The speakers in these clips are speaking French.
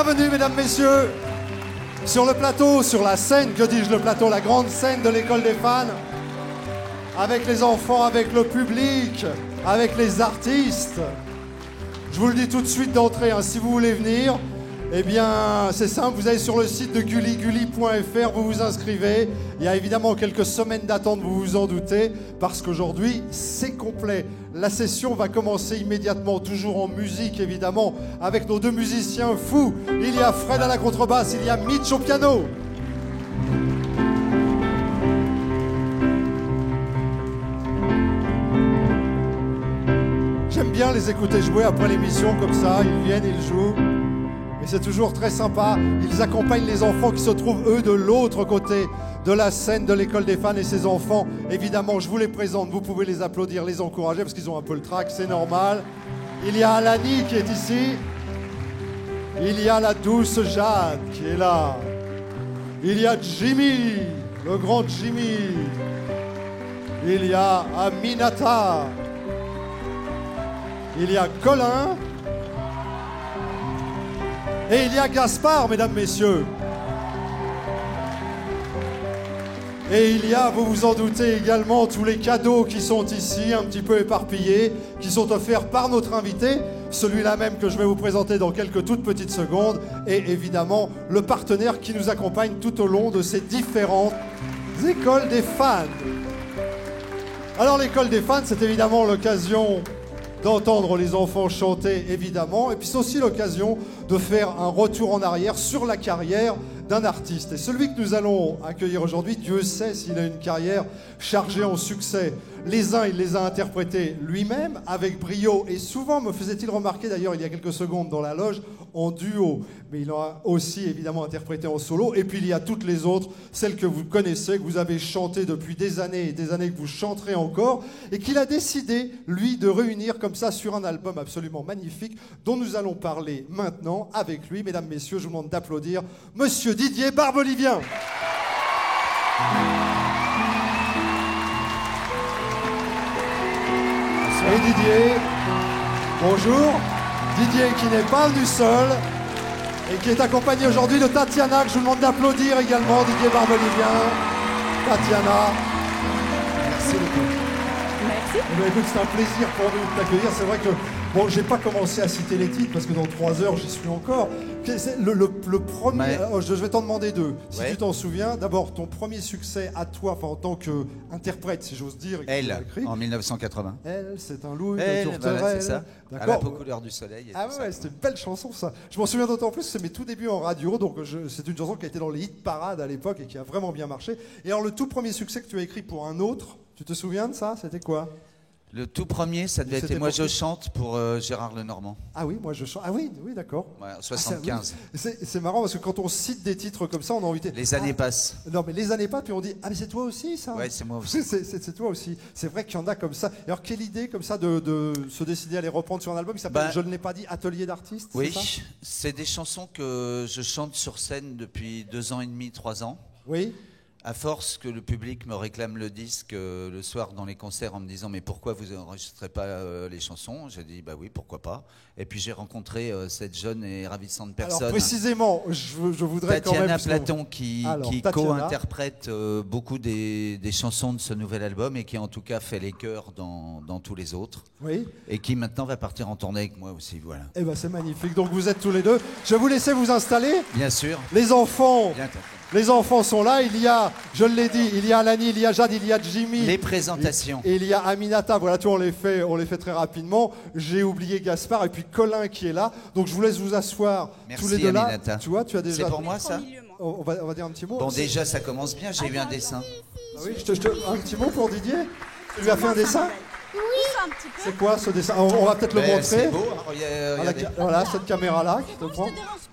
Bienvenue, mesdames, messieurs, sur le plateau, sur la scène, que dis-je, le plateau, la grande scène de l'école des fans, avec les enfants, avec le public, avec les artistes. Je vous le dis tout de suite d'entrée, hein, si vous voulez venir, eh bien, c'est simple, vous allez sur le site de gulli.fr, vous vous inscrivez. Il y a évidemment quelques semaines d'attente, vous vous en doutez, parce qu'aujourd'hui, c'est complet. La session va commencer immédiatement, toujours en musique, évidemment, avec nos deux musiciens fous. Il y a Fred à la contrebasse, il y a Mitch au piano. J'aime bien les écouter jouer après l'émission, comme ça, ils viennent, ils jouent. Et c'est toujours très sympa. Ils accompagnent les enfants qui se trouvent, eux, de l'autre côté de la scène de l'école des fans. Et ces enfants, évidemment, je vous les présente. Vous pouvez les applaudir, les encourager, parce qu'ils ont un peu le trac, c'est normal. Il y a Alani qui est ici. Il y a la douce Jade qui est là. Il y a Jimmy, le grand Jimmy. Il y a Aminata. Il y a Colin. Et il y a Gaspard, mesdames, messieurs. Et il y a, vous vous en doutez également, tous les cadeaux qui sont ici, un petit peu éparpillés, qui sont offerts par notre invité, celui-là même que je vais vous présenter dans quelques toutes petites secondes, et évidemment le partenaire qui nous accompagne tout au long de ces différentes écoles des fans. Alors l'école des fans, c'est évidemment l'occasion d'entendre les enfants chanter, évidemment, et puis c'est aussi l'occasion de faire un retour en arrière sur la carrière d'un artiste. Et celui que nous allons accueillir aujourd'hui, Dieu sait s'il a une carrière chargée en succès. Les uns, il les a interprétés lui-même, avec brio, et souvent, me faisait-il remarquer d'ailleurs il y a quelques secondes dans la loge, en duo. Mais il en a aussi évidemment interprété en solo. Et puis il y a toutes les autres, celles que vous connaissez, que vous avez chantées depuis des années et des années, que vous chanterez encore, et qu'il a décidé, lui, de réunir comme ça sur un album absolument magnifique, dont nous allons parler maintenant avec lui. Mesdames, messieurs, je vous demande d'applaudir Monsieur Didier Barbelivien. Et Didier, bonjour. Didier qui n'est pas venu seul et qui est accompagné aujourd'hui de Tatiana, que je vous demande d'applaudir également. Didier Barbelivien, Tatiana. Merci beaucoup. Merci. Eh bien, écoute, c'est un plaisir pour nous de t'accueillir. C'est vrai que, bon, j'ai pas commencé à citer les titres parce que dans 3 heures, j'y suis encore. Le premier, je vais t'en demander deux, si tu t'en souviens. D'abord, ton premier succès à toi, enfin en tant qu'interprète, si j'ose dire. Elle, en 1980. Elle, c'est un loup, elle, une tourterelle. C'est ça. À la peau couleur du soleil. Ah ouais, c'était une belle chanson, ça. Je m'en souviens d'autant plus, c'est mes tout débuts en radio, donc c'est une chanson qui a été dans les hit parades à l'époque et qui a vraiment bien marché. Et alors, le tout premier succès que tu as écrit pour un autre, tu te souviens de ça? C'était quoi? Le tout premier, ça devait être Moi je chante pour Gérard Lenormand. Ah oui, Moi je chante. Ah oui, oui, d'accord. Ouais, 75. C'est marrant parce que quand on cite des titres comme ça, on a envie de... Les années passent. Non, mais les années passent, puis on dit, ah mais c'est toi aussi ça? Ouais, c'est moi aussi. C'est toi aussi. C'est vrai qu'il y en a comme ça. Alors quelle idée comme ça de se décider à les reprendre sur un album qui s'appelle, je ne l'ai pas dit, Atelier d'artistes? Oui, c'est des chansons que je chante sur scène depuis 2 ans et demi, 3 ans. Oui. À force que le public me réclame le disque le soir dans les concerts en me disant mais pourquoi vous n'enregistrez pas les chansons, j'ai dit bah oui, pourquoi pas. Et puis j'ai rencontré cette jeune et ravissante personne. Alors précisément, je voudrais Tatiana quand même... Platon qui co-interprète beaucoup des chansons de ce nouvel album et qui en tout cas fait les chœurs dans tous les autres. Oui. Et qui maintenant va partir en tournée avec moi aussi, voilà. Eh ben c'est magnifique, donc vous êtes tous les deux. Je vais vous laisser vous installer. Bien sûr. Les enfants... Les enfants sont là, il y a, je l'ai dit, il y a Alani, il y a Jade, il y a Jimmy. Les présentations. Et il y a Aminata, voilà, on les fait très rapidement. J'ai oublié Gaspard et puis Colin qui est là. Donc je vous laisse vous asseoir. Merci, tous les deux Aminata. Là. Tu vois, tu as déjà... C'est pour moi ça? On va dire un petit mot. Bon, déjà ça commence bien, j'ai eu un dessin. Ah oui, un petit mot pour Didier. Tu lui as fait un dessin? Oui, un petit peu. C'est quoi ce dessin? On va peut-être le montrer. C'est beau, hein, regardez. Voilà, cette caméra-là qui te prend.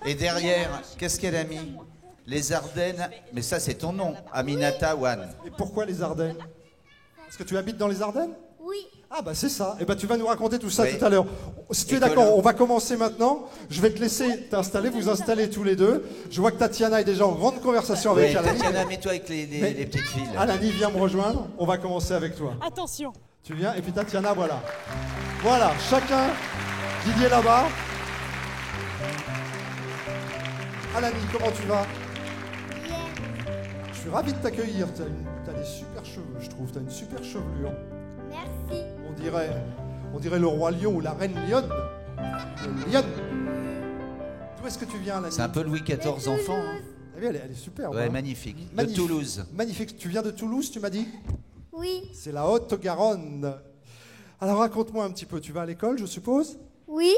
Et derrière, qu'est-ce qu'elle a mis? Les Ardennes, mais ça c'est ton nom, Aminata Wan. Et pourquoi les Ardennes? Parce que tu habites dans les Ardennes? Oui. Ah bah c'est ça. Et bah tu vas nous raconter tout ça Oui. tout à l'heure. Si tu es d'accord, on va commencer maintenant. Je vais te laisser t'installer, vous installer tous les deux. Je vois que Tatiana est déjà en grande conversation avec Alani. Tatiana, mets-toi avec les petites filles. Alani, viens me rejoindre. On va commencer avec toi. Attention. Tu viens et puis Tatiana, voilà. Voilà, chacun. Didier là-bas. Alani, comment tu vas? Bien. Je suis ravi de t'accueillir. T'as des super cheveux, je trouve. T'as une super chevelure. Merci. On dirait le roi lion ou la reine lionne. Lionne. D'où est-ce que tu viens, Alani? C'est un peu Louis XIV enfant. Hein. Ah oui, elle est superbe. Ouais, hein. magnifique. Magnifique. De Toulouse. Magnifique. Tu viens de Toulouse, tu m'as dit? Oui. C'est la Haute-Garonne. Alors raconte-moi un petit peu. Tu vas à l'école, je suppose? Oui.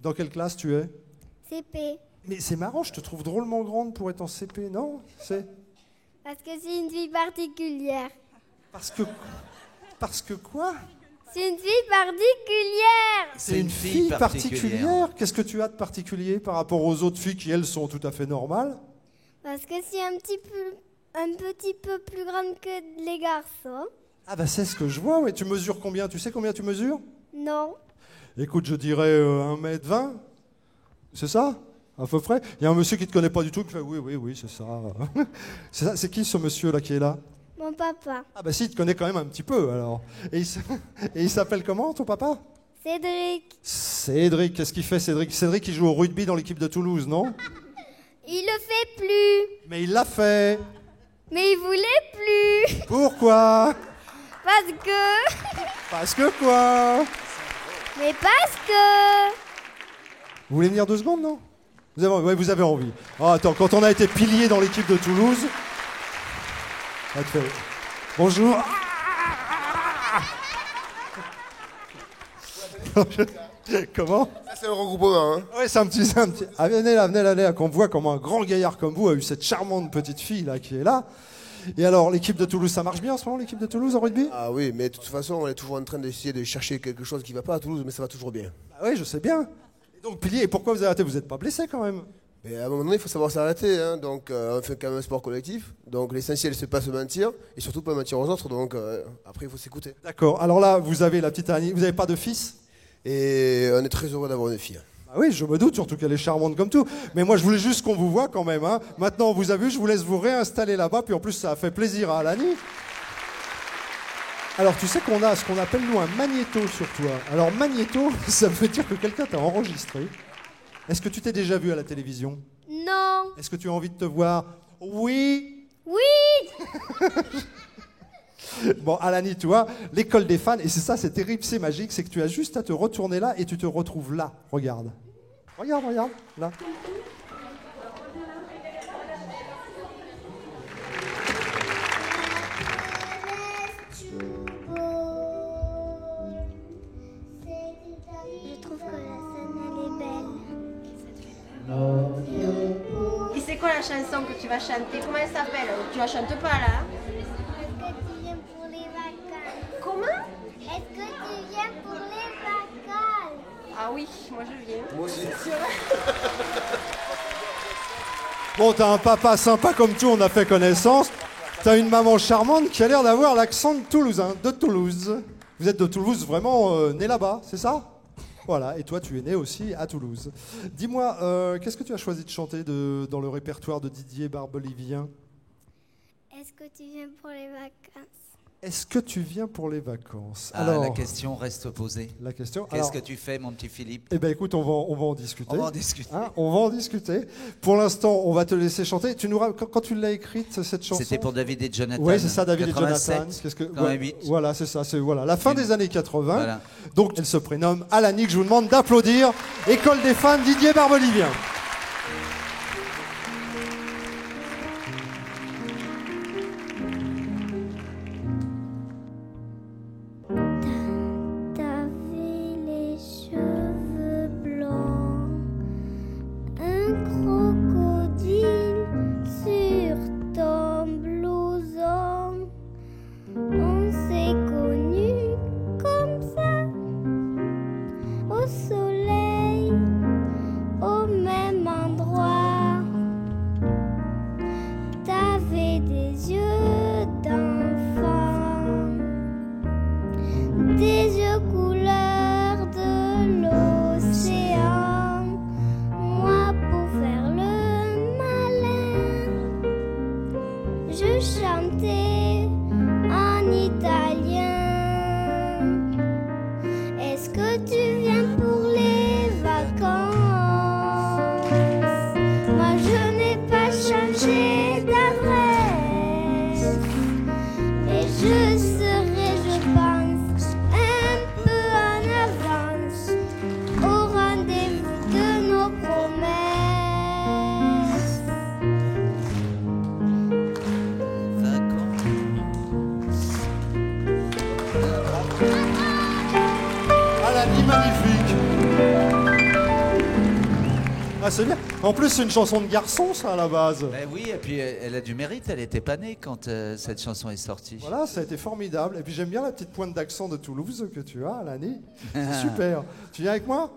Dans quelle classe tu es? CP. Mais c'est marrant, je te trouve drôlement grande pour être en CP, non? C'est Parce que c'est une fille particulière. parce que quoi? C'est une fille particulière. C'est une fille particulière. Qu'est-ce que tu as de particulier par rapport aux autres filles qui, elles, sont tout à fait normales? Parce que c'est un petit peu plus grande que les garçons. Ah bah c'est ce que je vois, ouais. Tu mesures combien? Tu sais combien tu mesures? Non. Écoute, je dirais 1m20. C'est ça? À peu près. Il y a un monsieur qui ne te connaît pas du tout qui fait oui, c'est ça. C'est ça. C'est qui ce monsieur-là qui est là? Mon papa. Ah bah si, il te connaît quand même un petit peu alors. Et il s'appelle comment ton papa? Cédric. Cédric, qu'est-ce qu'il fait Cédric? Cédric il joue au rugby dans l'équipe de Toulouse, non? Il le fait plus. Mais il l'a fait. Mais il voulait plus. Pourquoi? Parce que... Parce que quoi? Mais parce que... Vous voulez venir 2 secondes, non? Vous avez envie. Ah, attends, quand on a été pilier dans l'équipe de Toulouse... ça te fait... Bonjour. Comment? Ça, c'est un regroupement. Hein. Oui, c'est un petit... Ah, venez là, qu'on voit comment un grand gaillard comme vous a eu cette charmante petite fille là qui est là. Et alors, l'équipe de Toulouse, ça marche bien en ce moment, l'équipe de Toulouse en rugby? Ah oui, mais de toute façon, on est toujours en train d'essayer de chercher quelque chose qui ne va pas à Toulouse, mais ça va toujours bien. Ah oui, je sais bien. Et donc, pilier, et pourquoi vous avez arrêté? Vous n'êtes pas blessé quand même? Mais à un moment donné, il faut savoir s'arrêter. Hein. Donc, on fait quand même un sport collectif. Donc, l'essentiel, c'est pas se mentir, et surtout pas mentir aux autres. Donc, après, il faut s'écouter. D'accord. Alors là, vous avez la petite Annie. Vous n'avez pas de fils? Et on est très heureux d'avoir une fille. Ah oui, je me doute, surtout qu'elle est charmante comme tout. Mais moi, je voulais juste qu'on vous voit quand même. Hein. Maintenant, on vous a vu, je vous laisse vous réinstaller là-bas. Puis en plus, ça a fait plaisir à Alani. Alors, tu sais qu'on a ce qu'on appelle, nous, un magnéto sur toi. Alors, magnéto, ça veut dire que quelqu'un t'a enregistré. Est-ce que tu t'es déjà vu à la télévision? Non. Est-ce que tu as envie de te voir? Oui. Oui. Bon, Alani, tu vois, l'école des fans, et c'est ça, c'est terrible, c'est magique, c'est que tu as juste à te retourner là et tu te retrouves là. Regarde. Regarde, là. Je trouve que la scène, elle est belle. Et c'est quoi la chanson que tu vas chanter? Comment elle s'appelle? Tu la chantes pas là? Est-ce que tu viens pour les vacances? Comment? Est-ce que tu viens pour les vacances? Ah oui, moi je viens. Moi aussi. Bon, t'as un papa sympa comme tout, on a fait connaissance. T'as une maman charmante qui a l'air d'avoir l'accent de Toulousain, de Toulouse. Vous êtes de Toulouse, vraiment né là-bas, c'est ça? Voilà, et toi tu es né aussi à Toulouse. Dis-moi, qu'est-ce que tu as choisi de chanter dans le répertoire de Didier Barbelivien? Est-ce que tu viens pour les vacances? Est-ce que tu viens pour les vacances? Ah, Alors, la question reste posée. la question. Qu'est-ce Alors, que tu fais, mon petit Philippe? eh ben écoute, on va en discuter. On va en discuter. Hein, on va en discuter. Pour l'instant, on va te laisser chanter. Quand tu l'as écrite, cette chanson? C'était pour David et Jonathan. Oui, c'est ça, David 87, et Jonathan. 88. Voilà, c'est ça. C'est voilà, la fin Une- des années 80. Voilà. Donc, elle se prénomme Alani, que je vous demande d'applaudir. École des fans, Didier Barbelivien. T'avais les cheveux blancs, un crocodile sur ton blouson. On s'est connus comme ça, au soleil, au même endroit. T'avais des yeux d'enfant, des yeux couleur de l'océan. Moi, pour faire le malin, je chantais en italien. Est-ce que tu viens pour les vacances? Moi, je Ah, c'est bien. En plus, c'est une chanson de garçon, ça, à la base. Ben oui, et puis elle a du mérite, elle était pas née quand cette chanson est sortie. Voilà, ça a été formidable. Et puis j'aime bien la petite pointe d'accent de Toulouse que tu as, Alani. C'est super. Tu viens avec moi?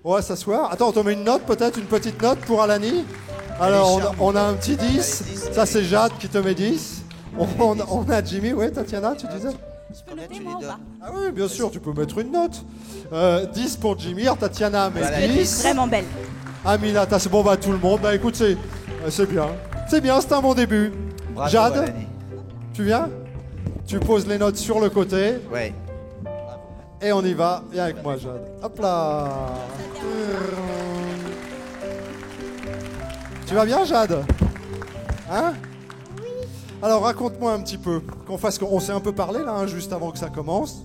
On va s'asseoir. Attends, on te met une note, peut-être, une petite note pour Alani. Alors, on a un petit 10. Ça, c'est Jade qui te met 10. On a Jimmy. Ouais, Tatiana, tu disais? Je peux noter moi ou pas? Ah oui, bien sûr, tu peux mettre une note. 10 pour Jimmy. Alors, Tatiana met Elle est 10. vraiment belle. Amina, c'est bon, bah tout le monde. Bah écoute, c'est bien. C'est bien, c'est un bon début. Bravo, Jade, Alani. tu viens? Tu poses les notes sur le côté. Ouais. Et on y va. Viens avec moi, Jade. Hop là. Tu vas bien, Jade? Hein? Oui. Alors, raconte-moi un petit peu. On s'est un peu parlé, là, hein, juste avant que ça commence.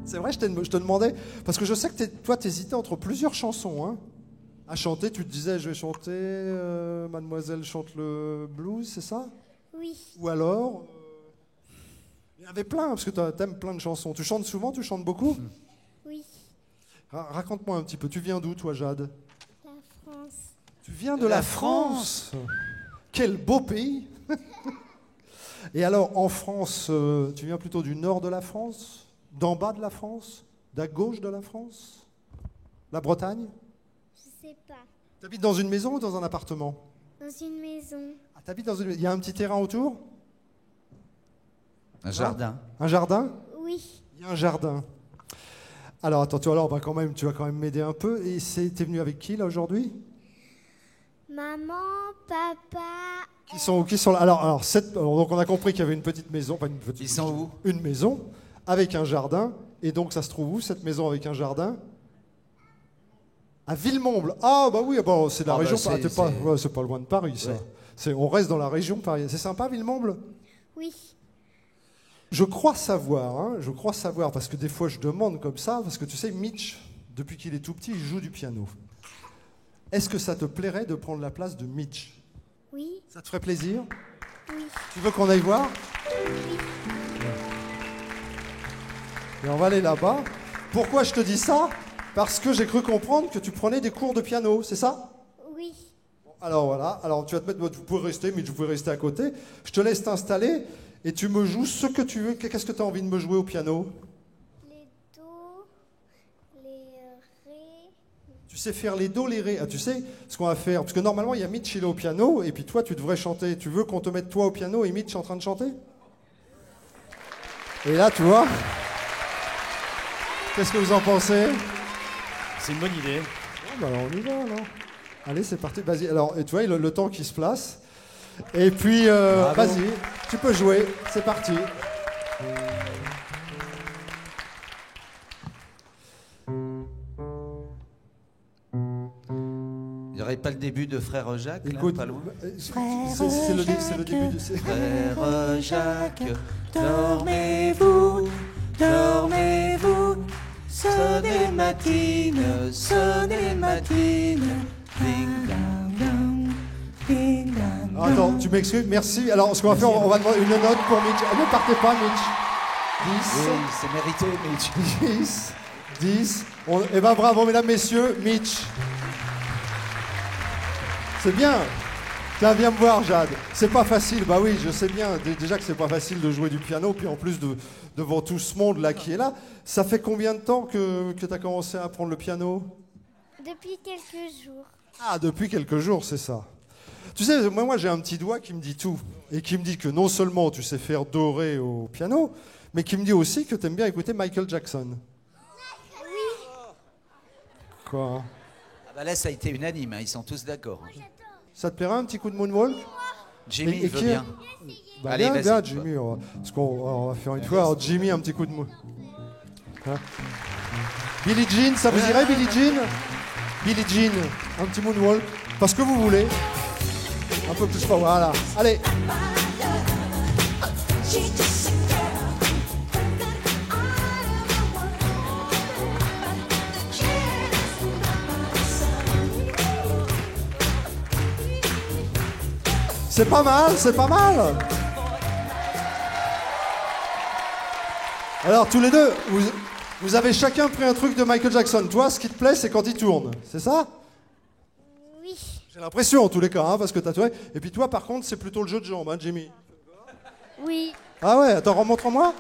C'est vrai, je te demandais... Parce que je sais que toi, t'hésitais entre plusieurs chansons, hein. À chanter, tu te disais, je vais chanter Mademoiselle chante le blues, c'est ça? Oui. Ou alors... Il y en avait plein, parce que t'aimes plein de chansons. Tu chantes souvent, tu chantes beaucoup? Oui. Raconte-moi un petit peu. Tu viens d'où, toi, Jade? La France. Tu viens de la France. Quel beau pays. Et alors, en France, tu viens plutôt du nord de la France? D'en bas de la France? D'à gauche de la France? La Bretagne? Je sais pas. T'habites dans une maison ou dans un appartement? Dans une maison. Ah, t'habites dans une... Il y a un petit terrain autour? Un jardin. Un jardin? Oui. Il y a un jardin. Alors, attends, tu vas quand même m'aider un peu. Et t'es venu avec qui, là, aujourd'hui? Maman, papa. Qui sont là? Alors, donc on a compris qu'il y avait une petite maison. Pas une petite, Ils sont où? Une maison avec un jardin. Et donc, ça se trouve où, cette maison avec un jardin? À Villemomble. Ah, bah oui, bon, c'est de la Ah, bah, région. c'est- C'est pas loin de Paris, ça. Ouais. On reste dans la région parisienne. C'est sympa, Villemomble? Oui. Je crois savoir, parce que des fois je demande comme ça, parce que tu sais, Mitch, depuis qu'il est tout petit, il joue du piano. Est-ce que ça te plairait de prendre la place de Mitch? Oui. Ça te ferait plaisir? Oui. Tu veux qu'on aille voir? Et on va aller là-bas. Pourquoi je te dis ça? Parce que j'ai cru comprendre que tu prenais des cours de piano, c'est ça? Oui. Alors voilà, alors tu vas te mettre, vous pouvez rester, Mitch, vous pouvez rester à côté. Je te laisse t'installer et tu me joues ce que tu veux. Qu'est-ce que tu as envie de me jouer au piano? Les do, les ré. Tu sais faire les do, les ré. Ah, tu sais ce qu'on va faire? Parce que normalement, il y a Mitch, il est au piano, et puis toi, tu devrais chanter. Tu veux qu'on te mette toi au piano et Mitch en train de chanter? Et là, tu vois? Qu'est-ce que vous en pensez? C'est une bonne idée. Bon, bah alors on y va, alors. Allez, c'est parti. Vas-y. Alors, et tu vois, le temps qui se place. Et puis, vas-y, tu peux jouer. C'est parti. Il n'y aurait pas le début de Frère Jacques, Écoute, là, pas loin? c'est le début de... Frère Jacques, dormez-vous, dormez-vous, sonnez matines, ding dong dong, ding dong. Attends, tu m'excuses, merci. Alors, ce qu'on va faire, on va demander une note pour Mitch. Ah, ne partez pas, Mitch. 10, Oui, c'est mérité, mais 10, 10. Eh ben bravo, mesdames, messieurs, Mitch. C'est bien. Tiens, viens me voir, Jade. C'est pas facile, bah oui, je sais bien. Déjà que c'est pas facile de jouer du piano, puis en plus devant tout ce monde là qui est là. Ça fait combien de temps que tu as commencé à apprendre le piano? Depuis quelques jours. Ah, depuis quelques jours, c'est ça. Tu sais, moi j'ai un petit doigt qui me dit tout. Et qui me dit que non seulement tu sais faire doré au piano, mais qui me dit aussi que tu aimes bien écouter Michael Jackson. Oui. Quoi? Ah bah là, ça a été unanime, hein, ils sont tous d'accord. Ça te plairait un petit coup de moonwalk? Jimmy, Et il veut qui- bien. Bah, Allez, bien, vas-y, bien, toi. Jimmy. Parce qu'on va faire une fois. Alors, Jimmy, un petit coup de mou. Hein? Billie Jean, ça vous irait, Billie Jean? Billie Jean, un petit moonwalk. Parce que vous voulez. Un peu plus fort, voilà. Allez. C'est pas mal, c'est pas mal. Alors, tous les deux, vous avez chacun pris un truc de Michael Jackson. Toi, ce qui te plaît, c'est quand il tourne. C'est ça? J'ai l'impression en tous les cas, hein, parce que t'as tatoué. Et puis toi, par contre, c'est plutôt le jeu de jambes, hein, Jimmy. Oui. Ah ouais, attends, remontre-moi.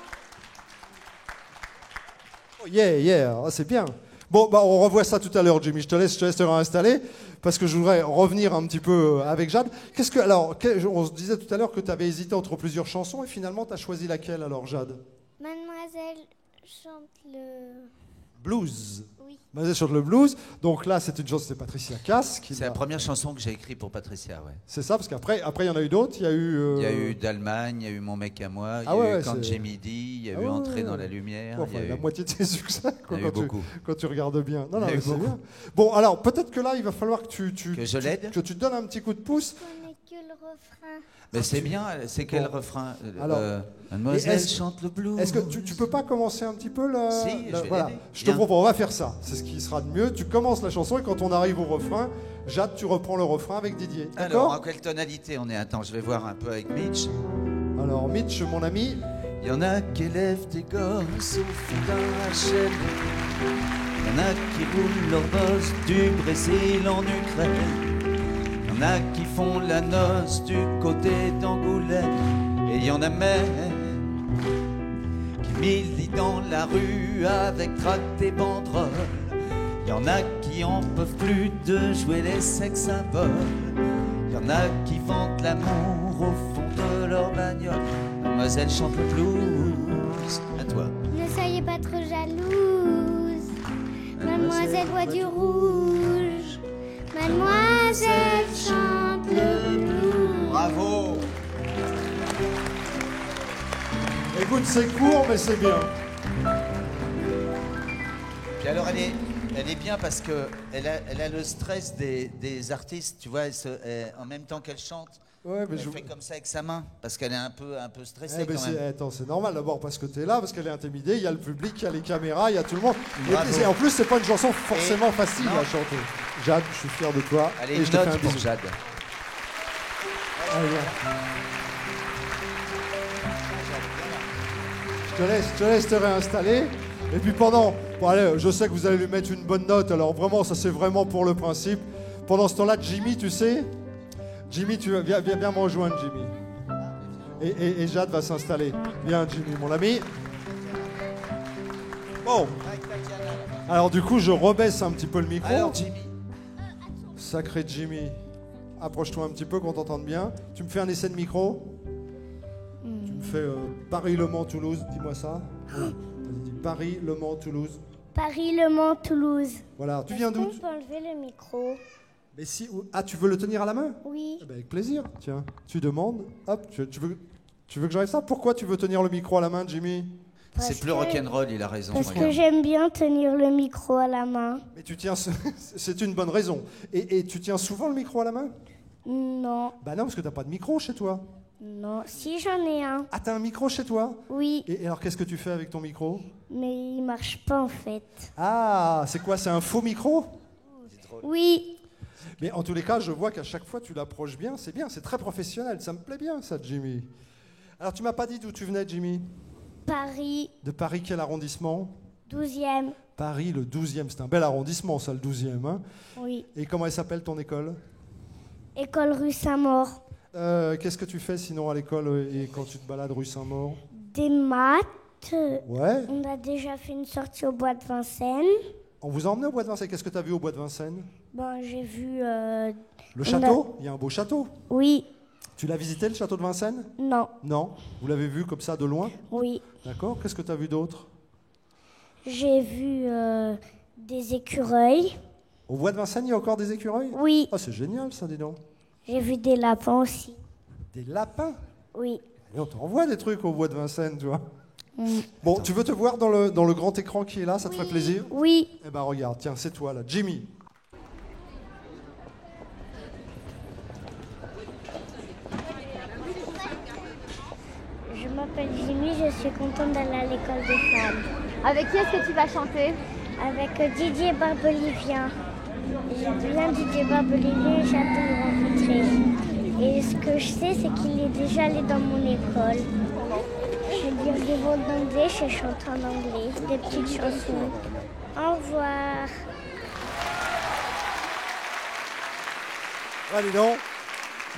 Oh, yeah, oh, c'est bien. Bon, bah, on revoit ça tout à l'heure, Jimmy. Je te laisse te réinstaller, parce que je voudrais revenir un petit peu avec Jade. On se disait tout à l'heure que tu avais hésité entre plusieurs chansons, et finalement, tu as choisi laquelle alors, Jade? Mademoiselle chante le... Blues. Oui. Mademoiselle chante le blues. Donc là, c'est une chanson de Patricia Cass. C'est la première chanson que j'ai écrite pour Patricia, ouais. C'est ça, parce qu'après, il y en a eu d'autres. Il y a eu d'Allemagne, il y a eu Mon mec à moi, il y a eu Quand Jamie dit, il y a eu Entrer dans la lumière. Enfin, la moitié de tes succès, il y a eu beaucoup. Quand tu regardes bien. Non, mais c'est bien. Bon, alors, peut-être que là, il va falloir que que je l'aide, que tu te donnes un petit coup de pouce. Je connais que le refrain. Mais c'est bien, c'est quel refrain? Alors, Mademoiselle chante le blues. Est-ce que tu peux pas commencer un petit peu là? Si, voilà. Je te propose, on va faire ça. C'est ce qui sera de mieux. Tu commences la chanson et quand on arrive au refrain, Jade, tu reprends le refrain avec Didier. Alors, en quelle tonalité on est? Attends, je vais voir un peu avec Mitch. Alors, Mitch, mon ami. Il y en a qui élèvent des gosses au fond d'un HLM. Il y en a qui roulent leurs bosses du Brésil en Ukraine. Il y en a qui font la noce du côté d'Angoulême. Et il y en a même qui militent dans la rue avec tracts et banderoles. Il y en a qui en peuvent plus de jouer les sex symboles. Il y en a qui vantent l'amour au fond de leur bagnole. Mademoiselle chante le blues. À toi. Ne soyez pas trop jalouse. Mademoiselle voit du rouge. Mademoiselle chante le blues. Bravo. Écoute, c'est court, mais c'est bien. Puis alors, elle est bien parce que elle a le stress des artistes, tu vois. En même temps qu'elle chante, Ouais, mais elle fait comme ça avec sa main parce qu'elle est un peu stressée ben quand même. Attends, c'est normal d'abord parce que tu es là, parce qu'elle est intimidée, il y a le public, il y a les caméras, il y a tout le monde. Et en plus, c'est pas une chanson forcément facile à chanter. Jade, je suis fier de toi. Allez, et une je te fais un note pour bisou. Jade. Allez, viens. Je te laisse te réinstaller. Et puis bon, allez, je sais que vous allez lui mettre une bonne note, alors vraiment, ça c'est vraiment pour le principe. Pendant ce temps-là, Jimmy, tu sais, Jimmy, viens me rejoindre, Jimmy. Et Jade va s'installer. Viens, Jimmy, mon ami. Bon. Alors du coup, je rebaisse un petit peu le micro. Alors, Jimmy. Sacré Jimmy. Approche-toi un petit peu qu'on t'entende bien. Tu me fais un essai de micro? Tu me fais Paris, Le Mans, Toulouse. Dis-moi ça. Vas-y, dis Paris, Le Mans, Toulouse. Paris, Le Mans, Toulouse. Voilà. Tu viens d'où? On peut enlever le micro. Mais si, tu veux le tenir à la main? Oui. Eh ben, avec plaisir. Tiens, tu demandes. Hop, tu veux que j'arrive ça? Pourquoi tu veux tenir le micro à la main, Jimmy? C'est plus rock'n'roll, il a raison. Parce regarde. que j'aime bien tenir le micro à la main. Mais tu tiens, c'est une bonne raison. Et tu tiens souvent le micro à la main? Non, Bah non, parce que t'as pas de micro chez toi. non. Si j'en ai un. Ah, t'as un micro chez toi? Oui, Et alors, qu'est-ce que tu fais avec ton micro? mais il marche pas en fait. Ah, c'est quoi? C'est un faux micro? Oui, Mais en tous les cas, je vois qu'à chaque fois, tu l'approches bien. C'est bien, c'est très professionnel. Ça me plaît bien, ça, Jimmy. Alors, tu m'as pas dit d'où tu venais, Jimmy? Paris, De Paris, quel arrondissement? 12e. Paris, le 12e. C'est un bel arrondissement, ça, le 12e. Hein. Oui. Et comment elle s'appelle, ton école? École rue Saint-Maur. Qu'est-ce que tu fais sinon à l'école et quand tu te balades rue Saint-Maur? Des maths. Ouais. On a déjà fait une sortie au bois de Vincennes. On vous a emmené au bois de Vincennes. Qu'est-ce que tu as vu au bois de Vincennes? Ben, j'ai vu... Le château? Il y a un beau château. Oui, Tu l'as visité, le château de Vincennes? non, Non. Vous l'avez vu comme ça de loin? oui. D'accord. Qu'est-ce que tu as vu d'autre? J'ai vu des écureuils. Au bois de Vincennes, il y a encore des écureuils? Oui, Ah, c'est génial ça, dis donc. j'ai vu des lapins aussi. Des lapins? Oui. Et on t'envoie des trucs au bois de Vincennes, tu vois. Mm. Bon, tu veux te voir dans le grand écran qui est là, ça te ferait plaisir? Oui, Eh ben regarde, tiens, c'est toi là, Jimmy. je m'appelle Jimmy, je suis contente d'aller à l'école des femmes. Avec qui est-ce que tu vas chanter? Avec Didier Barbelivien. J'aime bien Didier Barbelivien et j'ai hâte de le rencontrer. Et ce que je sais, c'est qu'il est déjà allé dans mon école. Je lis des mots d'anglais, je chante en anglais, des petites chansons. Au revoir. Allez donc.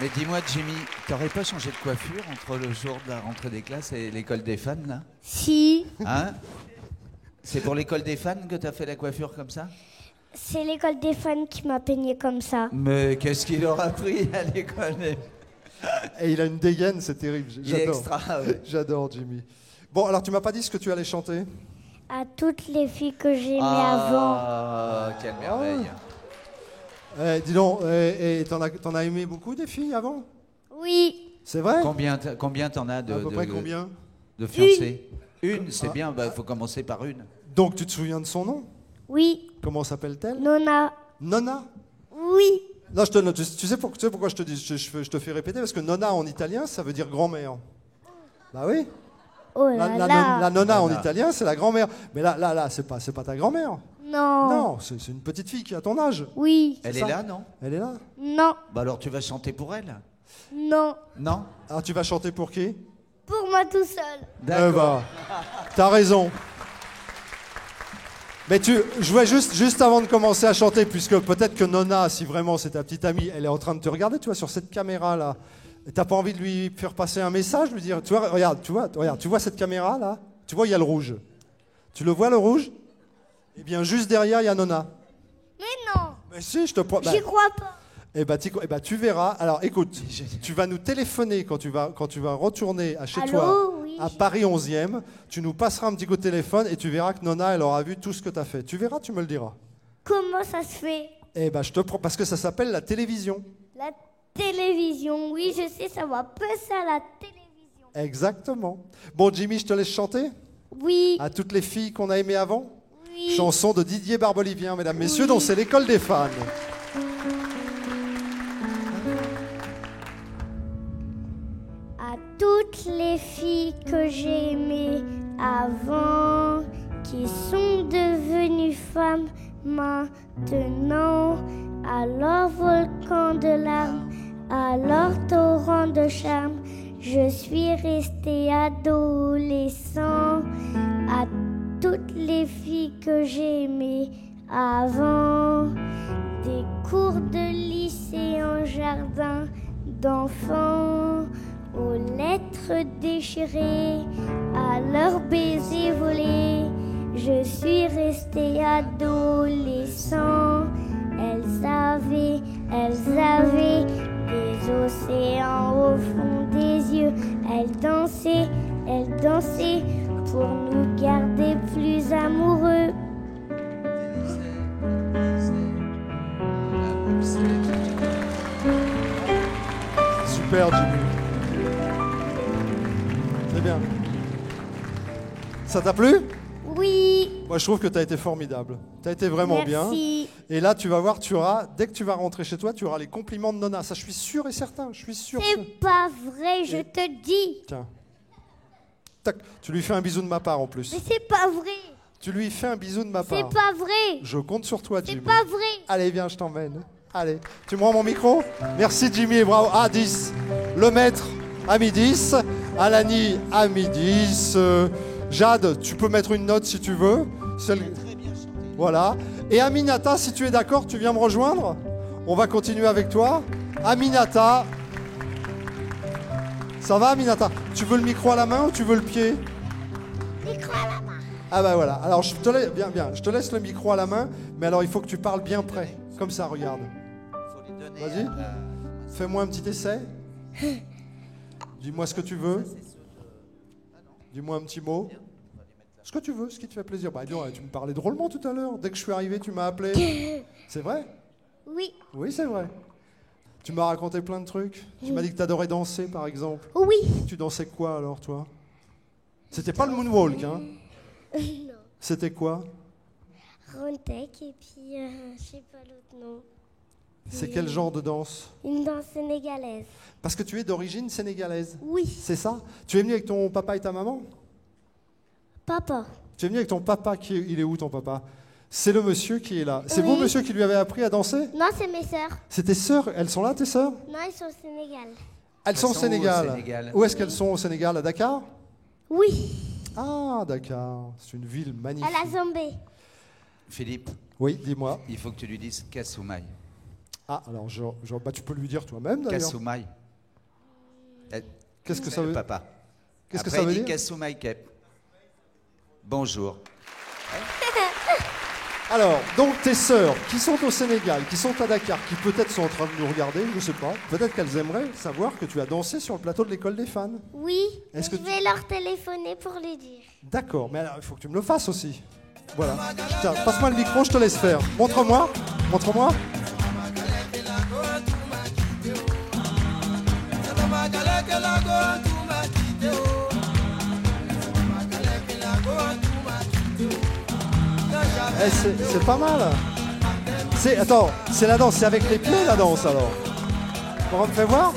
Mais dis-moi, Jimmy, t'aurais pas changé de coiffure entre le jour de la rentrée des classes et l'école des fans, là? Si, Hein? C'est pour l'école des fans que t'as fait la coiffure comme ça? c'est l'école des fans qui m'a peigné comme ça. Mais qu'est-ce qu'il aura appris à l'école des... Et il a une dégaine, c'est terrible. Il est J'adore. extra, ouais. J'adore Jimmy. Bon, alors tu m'as pas dit ce que tu allais chanter? À toutes les filles que j'ai aimées avant. Ah, quelle merveille. Dis donc, et t'en as aimé beaucoup des filles avant? Oui, C'est vrai? Combien t'en as de, À peu près de- combien? de fiancées? Une, c'est bien, il faut commencer par une. Donc tu te souviens de son nom? oui, Comment s'appelle-t-elle? Nona, Nonna? oui. Non, tu sais pourquoi je te dis, je te fais répéter? Parce que Nonna en italien, ça veut dire grand-mère. Bah oui. Oh La, là la là. nonna en Nonna. italien, c'est la grand-mère. Mais là, c'est pas ta grand-mère. Non. Non, c'est une petite fille qui a ton âge. Oui. Elle C'est est ça. là, non? Elle est là. Non. Bah alors tu vas chanter pour elle? Non. Non? Alors tu vas chanter pour qui? Pour moi tout seul. Eh bah, t'as raison. Mais je vois juste avant de commencer à chanter, puisque peut-être que Nonna, si vraiment c'est ta petite amie, elle est en train de te regarder, tu vois, sur cette caméra-là. Et t'as pas envie de lui faire passer un message, lui dire, tu vois, regarde, tu vois cette caméra-là? Tu vois, il y a le rouge. Tu le vois, le rouge? Eh bien, juste derrière, il y a Nonna. Mais non. Mais si, je te promets. J'y crois pas. Tu verras. Alors, écoute, tu vas nous téléphoner quand tu vas retourner chez Allô, toi, oui. à Paris 11e. Tu nous passeras un petit coup de téléphone et tu verras que Nonna, elle aura vu tout ce que tu as fait. Tu verras, tu me le diras. Comment ça se fait? Parce que ça s'appelle la télévision. La télévision, oui, je sais, ça va passer à la télévision. Exactement. Bon, Jimmy, je te laisse chanter Oui, à toutes les filles qu'on a aimées avant. oui. Chanson de Didier Barbelivien, mesdames, messieurs, dont c'est l'école des fans. À toutes les filles que j'ai aimées avant, qui sont devenues femmes maintenant, à leur volcan de larmes, à leur torrent de charme, je suis restée adolescent. À toutes les filles que j'ai aimées avant, des cours de lycée en jardin d'enfants, aux lettres déchirées, à leurs baisers volés, je suis restée adolescent. Elles avaient des océans au fond des yeux. Elles dansaient pour nous garder plus amoureux. Super, Jimmy. C'est bien. Ça t'a plu? Oui, Moi, je trouve que tu as été formidable. Tu as été vraiment bien. merci. Et là, tu vas voir, dès que tu vas rentrer chez toi, tu auras les compliments de Nonna. Ça, je suis sûr et certain. Je suis sûr. C'est pas vrai, je te dis. Tiens. Tac. Tu lui fais un bisou de ma part en plus. Mais c'est pas vrai. Tu lui fais un bisou de ma C'est part. pas vrai. Je compte sur toi, C'est Jimmy. pas vrai. Allez, viens, je t'emmène. Allez. Tu me rends mon micro? Merci, Jimmy, et bravo. À 10. Le maître, à midi 10. Alani, à midi 10. Jade, tu peux mettre une note si tu veux. Voilà. Et Aminata, si tu es d'accord, tu viens me rejoindre. On va continuer avec toi. Aminata. Ça va, Aminata? Tu veux le micro à la main ou tu veux le pied? Micro à la main. Ah bah voilà. Alors je te laisse, bien. Je te laisse le micro à la main, mais alors il faut que tu parles bien près. Comme ça, regarde. Vas-y. Fais-moi un petit essai. Dis-moi ce que tu veux. Dis-moi un petit mot. Ce que tu veux, ce qui te fait plaisir. Bah, dis donc, tu me parlais drôlement tout à l'heure. Dès que je suis arrivé, tu m'as appelé. C'est vrai? Oui, Oui, c'est vrai. Tu m'as raconté plein de trucs. Tu m'as dit que tu adorais danser, par exemple. oui. Tu dansais quoi alors, toi? C'était pas le moonwalk, hein? Non. C'était quoi? Rondek et puis je sais pas l'autre nom. C'est quel genre de danse? Une danse sénégalaise. Parce que tu es d'origine sénégalaise. Oui. C'est ça? Tu es venu avec ton papa et ta maman? Papa. Tu es venu avec ton papa, il est où ton papa? C'est le monsieur qui est là. C'est Oui. vous, monsieur, qui lui avez appris à danser? Non, c'est mes sœurs. C'est tes sœurs? Elles sont là, tes sœurs? Non, ils sont au Sénégal. Elles sont au où, au Sénégal. Sénégal? Où est-ce qu'elles sont au Sénégal? À Dakar? Oui. Ah, Dakar. C'est une ville magnifique. À la Zambé. Philippe, Oui, dis-moi. il faut que tu lui dises Kasumai. Ah, alors, bah, tu peux lui dire toi-même, d'ailleurs. Kasumai. Qu'est-ce que ça veut dire? Papa. Qu'est-ce que Après, ça veut il dit dire? Kasumai Kep. Bonjour. Alors, donc tes sœurs qui sont au Sénégal, qui sont à Dakar, qui peut-être sont en train de nous regarder, je ne sais pas, peut-être qu'elles aimeraient savoir que tu as dansé sur le plateau de l'école des fans. Oui, Est-ce je que vais leur téléphoner pour les dire. D'accord, mais alors il faut que tu me le fasses aussi. Voilà. Tiens, passe-moi le micro, je te laisse faire. Montre-moi, montre-moi. Eh, c'est pas mal. Attends, c'est la danse, c'est avec les pieds la danse alors. On me fait voir.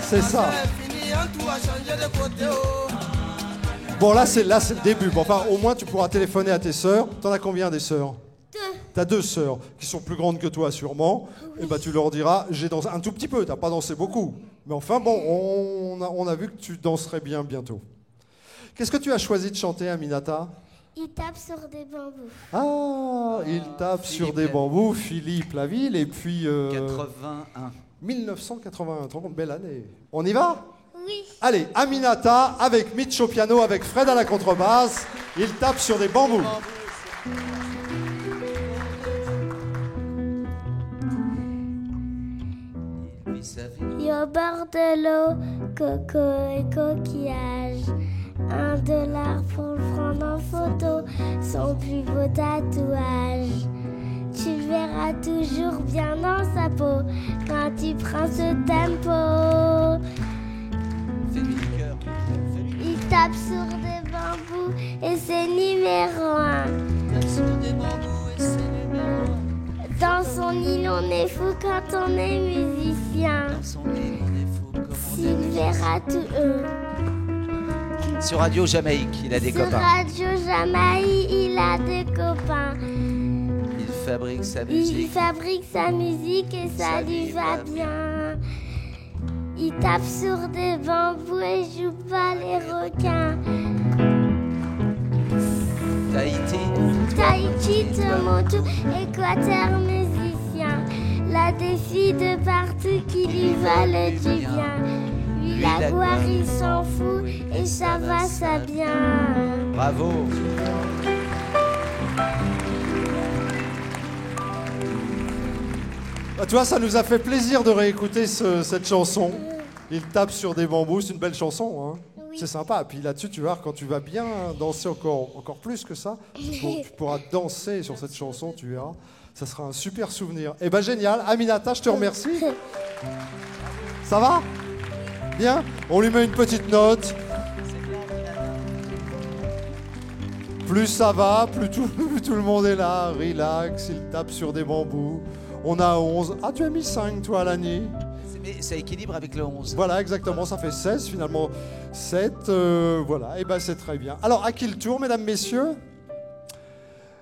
C'est ça. Bon là c'est le début. Bon, enfin au moins tu pourras téléphoner à tes sœurs. T'en as combien des sœurs? T'as 2 sœurs qui sont plus grandes que toi sûrement. Oui. Et bah tu leur diras j'ai dansé un tout petit peu. T'as pas dansé beaucoup. Mais enfin bon, on a vu que tu danserais bien bientôt. Qu'est-ce que tu as choisi de chanter, Aminata? Il tape sur des bambous. Ah, il tape sur des bambous, Philippe Laville, et puis... 81. 1981, trop belle année. On y va? Oui. Allez, Aminata avec Mitch au piano, avec Fred à la contrebasse. Il tape sur des bambous. Et au bord de l'eau, coco et coquillage. $1 pour le prendre en photo, son plus beau tatouage. Tu le verras toujours bien dans sa peau quand tu prends ce tempo. Il tape sur des bambous et c'est numéro 1. Dans son île on est fou quand on est musicien. S'il verra tout Sur Radio Jamaïque, il a des copains. Sur Radio Jamaïque, il a des copains. Il fabrique sa musique. Il fabrique sa musique et ça lui va bien. Il tape sur des bambous et joue pas les requins. Tahiti, Tomoto, Équateur, musicien. Là des filles de partout qui lui veulent du bien. Lui la gloire il s'en fout et ça va ça bien. Bravo. Ah, tu vois, ça nous a fait plaisir de réécouter cette chanson. Il tape sur des bambous, c'est une belle chanson, hein. Oui. C'est sympa. Et puis là-dessus, tu vois, quand tu vas bien danser encore plus que ça, tu pourras danser sur cette chanson, tu verras. Ça sera un super souvenir. Eh ben génial. Aminata, je te remercie. Ça va? Bien? On lui met une petite note. Plus ça va, plus tout le monde est là, relax, il tape sur des bambous. On a 11. Ah, tu as mis 5, toi, Lani? Mais ça équilibre avec le 11. Voilà, exactement, ça fait 16, finalement. 7, voilà, et ben c'est très bien. Alors, à qui le tour, mesdames, messieurs?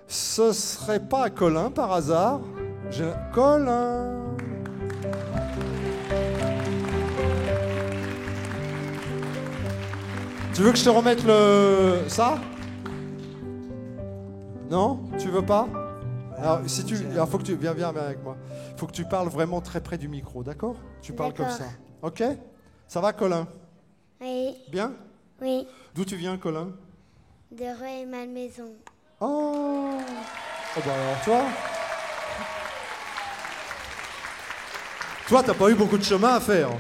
Ce serait pas à Colin, par hasard? Colin! Tu veux que je te remette ça? Non? Tu veux pas? Alors, faut que tu viens avec moi. Il faut que tu parles vraiment très près du micro, d'accord? Tu parles comme ça. Ok? Ça va, Colin? Oui. Bien? Oui. D'où tu viens, Colin? De Rueil-Malmaison. Oh! Oh bah alors, toi, t'as pas eu beaucoup de chemin à faire,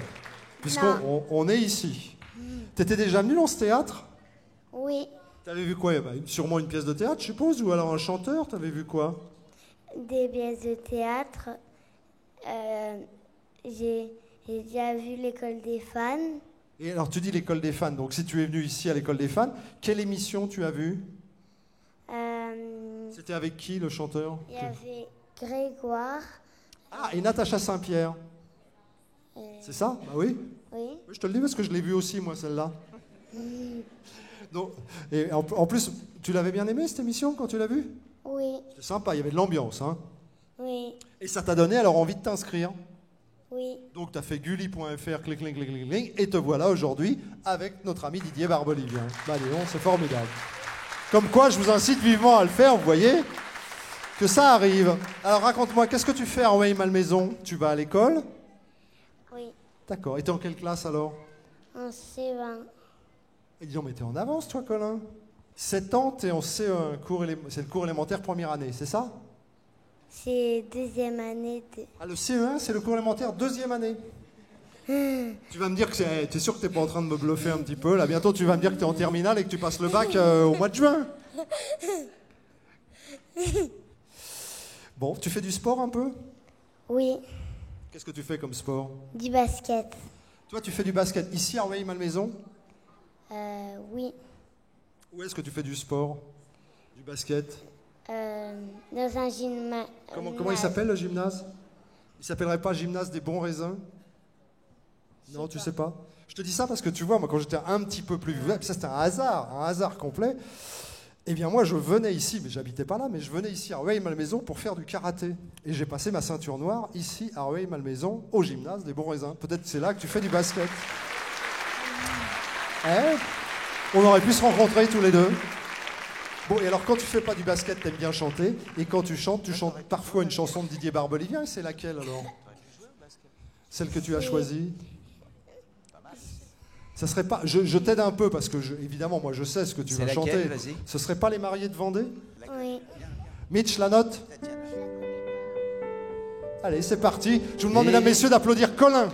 puisqu'on est ici. T'étais déjà venu dans ce théâtre? Oui. T'avais vu quoi? Sûrement une pièce de théâtre, je suppose, ou alors un chanteur? T'avais vu quoi? Des pièces de théâtre. J'ai déjà vu l'école des fans. Et alors, tu dis l'école des fans. Donc, si tu es venu ici à l'école des fans, quelle émission tu as vue? C'était avec qui, le chanteur? Il y avait Grégoire. Ah, et Natacha Saint-Pierre. C'est ça? Bah oui. Oui. Je te le dis parce que je l'ai vue aussi, moi, celle-là. Donc, et en plus, tu l'avais bien aimée, cette émission, quand tu l'as vue? Oui. C'était sympa, il y avait de l'ambiance, hein? Oui. Et ça t'a donné alors envie de t'inscrire? Oui. Donc tu as fait gulli.fr, clic, clic, clic, clic, et te voilà aujourd'hui avec notre ami Didier Barbelivien. Bah, Léon, c'est formidable. Comme quoi, je vous incite vivement à le faire, vous voyez que ça arrive. Alors raconte-moi, qu'est-ce que tu fais à Rueil-Malmaison? Tu vas à l'école? Oui, D'accord. Et t'es en quelle classe alors? en C20. Et dis donc, mais t'es en avance toi, Colin. 7 ans, t'es en CE1, c'est le cours élémentaire première année, c'est ça? C'est deuxième année de... Ah, le CE1, c'est le cours élémentaire deuxième année. Tu vas me dire que t'es sûr que t'es pas en train de me bluffer un petit peu là? Bientôt tu vas me dire que t'es en terminale et que tu passes le bac au mois de juin. Bon, tu fais du sport un peu? Oui, Qu'est-ce que tu fais comme sport? du basket. Toi, tu fais du basket ici à Rueil-Malmaison? Oui, Où est-ce que tu fais du sport? Du basket? dans un gymnase. Comment il s'appelle le gymnase? Il s'appellerait pas gymnase des bons raisins? Non, tu sais pas. Je te dis ça parce que tu vois, moi quand j'étais un petit peu plus vieux, ça c'était un hasard complet. Eh bien moi je venais ici, mais j'habitais pas là, mais je venais ici à Rueil-Malmaison pour faire du karaté. Et j'ai passé ma ceinture noire ici à Rueil-Malmaison au gymnase des bons raisins. Peut-être que c'est là que tu fais du basket. On aurait pu se rencontrer tous les deux. Bon, et alors quand tu fais pas du basket, t'aimes bien chanter. Et quand tu chantes parfois une chanson de Didier Barbelivien. Et c'est laquelle alors? Celle que tu as choisie? Ça serait pas. Je t'aide un peu parce que évidemment, moi je sais ce que tu vas chanter. Vas-y. Ce serait pas Les Mariés de Vendée? Oui. Mitch, la note? Allez, c'est parti. Je vous demande, mesdames, messieurs, d'applaudir Colin.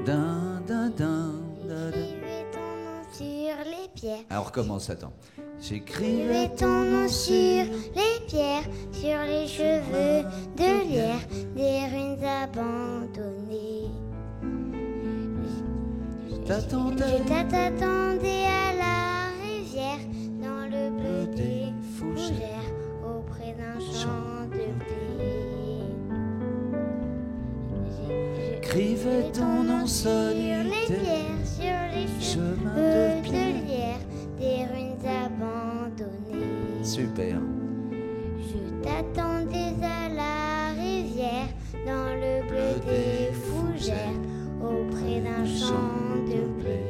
Dun, dun, dun, dun, dun. Écrivez ton nom sur les pierres. Alors on recommence, attends. Écrivez J'écrivais ton nom sur les pierres, sur les cheveux de lierre, des ruines abandonnées. Je t'attendais à la rivière, dans le bleu des fougères, auprès d'un champ de blé. Écrivais ton nom Sur les solitaire. pierres, sur les Chemin cheveux de de lierre, des ruines abandonnées. Super. Je t'attendais à la rivière, dans le bleu des fougères, auprès d'un champ de blé.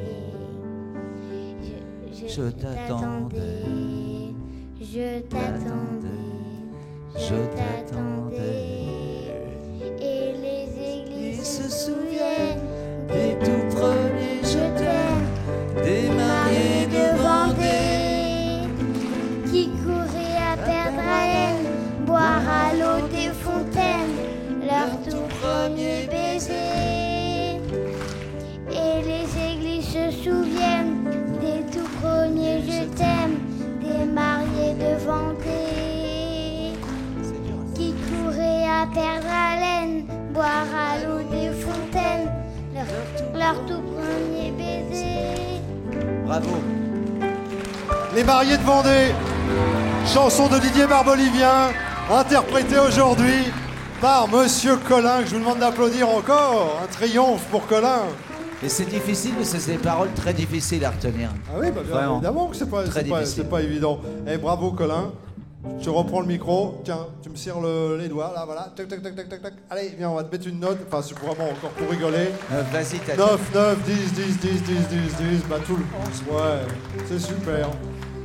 Je t'attendais. Je t'attendais, Je t'attendais. et les églises Ils se se souviennent souviennent des tout premiers je je t'aime, t'aime, des mariés de Vendée. qui couraient à perdre haleine, boire à l'eau des fontaines, leur tout premier baiser. Et les églises se souviennent des tout premiers je t'aime, des mariés de Vendée, qui couraient à perdre haleine, boire à l'eau des fontaines, leur tout premier baiser. Bravo. Les Mariés de Vendée, chanson de Didier Barbelivien, interprétée aujourd'hui par Monsieur Colin, que je vous demande d'applaudir encore. Un triomphe pour Colin. Et c'est difficile, mais c'est des paroles très difficiles à retenir. Ah oui, bah, bien Vraiment. évidemment que c'est pas difficile. évident. Eh, bravo Colin. Je reprends le micro. Tiens, tu me serres les doigts, là, voilà. Tac, tac, tac, tac, tac, tac. Allez, viens, on va te mettre une note. Enfin, c'est vraiment encore pour rigoler. Vas-y, t'as 9, 9, 10, 10, 10, 10, 10, 10. Bah, tout le... Ouais, c'est super.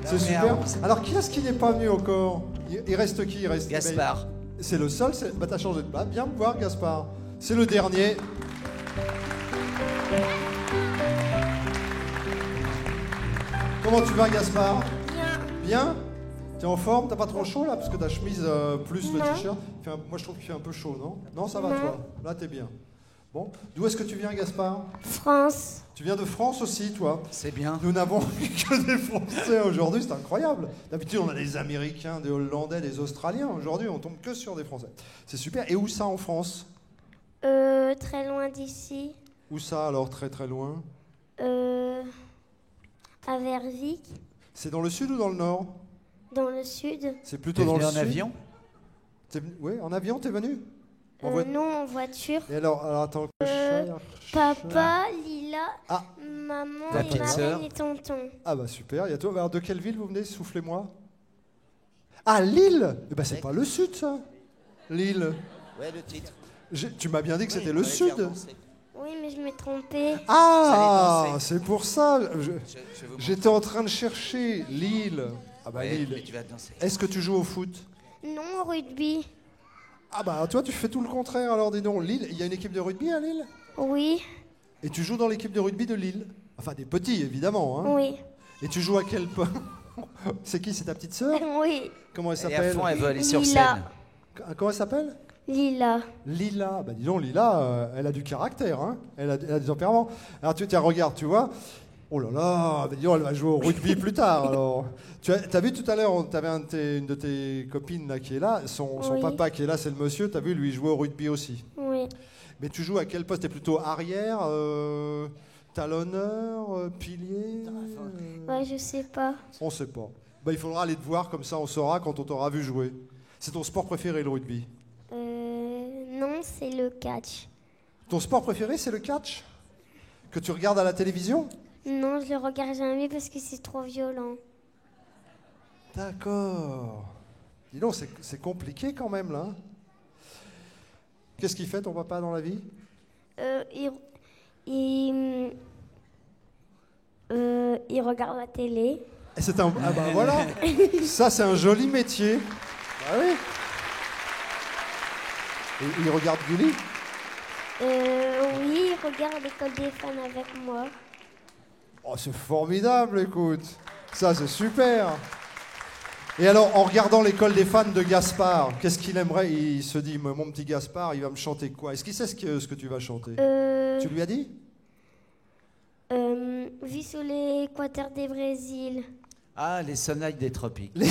C'est super. Alors, qui est-ce qui n'est pas venu encore? Il reste qui? Il reste Gaspard. C'est le seul. Bah, t'as changé de place. Viens me voir, Gaspard. C'est le dernier. Comment tu vas, Gaspard? Bien. T'es en forme? T'as pas trop chaud là? Parce que ta chemise plus le Non. t-shirt. Moi je trouve qu'il fait un peu chaud, non? Non, ça va toi? Là t'es bien. Bon. D'où est-ce que tu viens, Gaspard? France. Tu viens de France aussi, toi? C'est bien. Nous n'avons que des Français aujourd'hui, c'est incroyable. D'habitude on a des Américains, des Hollandais, des Australiens. Aujourd'hui on tombe que sur des Français. C'est super. Et où ça en France? Très loin d'ici. Où ça alors, très très loin? À Vervic, C'est dans le sud ou dans le nord? dans le sud. C'est plutôt T'es dans venu le en sud. avion? Oui, en avion t'es venu? En voiture. Non, en voiture. Et alors attends que je cherche. Papa, Lila, Ah. maman Ta et petite marraine sœur. et tonton. Ah bah super, il y a toi. Alors de quelle ville vous venez? Soufflez-moi. Ah, Lille. Eh ben c'est pas le sud ça. Lille. Ouais, le titre. Tu m'as bien dit que c'était le on va les faire sud. danser. Oui, mais je m'ai trompée. Ah, J'allais danser. c'est pour ça. Je vais vous J'étais en train de chercher Lille. Ah bah montrer. Ouais, mais Lille. tu vas danser. Est-ce que tu joues au foot? Non, au rugby. Ah bah toi tu fais tout le contraire alors dis donc. Lille, il y a une équipe de rugby à Lille? Oui, Et tu joues dans l'équipe de rugby de Lille? Enfin des petits évidemment. Hein. oui, Et tu joues à quel poste? C'est qui? C'est ta petite sœur? oui. Comment elle Elle est à s'appelle? fond, elle veut aller sur Lila. scène. Comment elle s'appelle? Lila. Lila. Bah dis donc Lila, elle a du caractère, hein. Elle a du tempérament. Alors tiens, regarde, tu vois. Oh là là, bah dis donc, elle va jouer au rugby plus tard. Alors, tu as vu tout à l'heure, tu avais une de tes copines là qui est là, son Oui. papa qui est là, c'est le monsieur. Tu as vu, lui il jouait au rugby aussi. Oui. Mais tu joues à quel poste? T'es plutôt arrière, talonneur, pilier? Ouais, je sais pas. On sait pas. Bah, il faudra aller te voir, comme ça on saura quand on t'aura vu jouer. C'est ton sport préféré, le rugby? Non, c'est le catch. Ton sport préféré, c'est le catch? Que tu regardes à la télévision? Non, je le regarde jamais parce que c'est trop violent. D'accord. Dis donc, c'est compliqué quand même, là. Qu'est-ce qu'il fait, ton papa, dans la vie? Il regarde la télé. Et c'est un... Ah bah voilà. Ça, c'est un joli métier. Bah oui. Et il regarde Gulli? Oui, il regarde l'école des fans avec moi. Oh, c'est formidable, écoute. Ça, c'est super. Et alors, en regardant l'école des fans de Gaspard, qu'est-ce qu'il aimerait? Il se dit, mon petit Gaspard, il va me chanter quoi? Est-ce qu'il sait ce que tu vas chanter? Tu lui as dit? Vie sous l'équateur des Brésil. Ah, les Sunlight des tropiques. Tu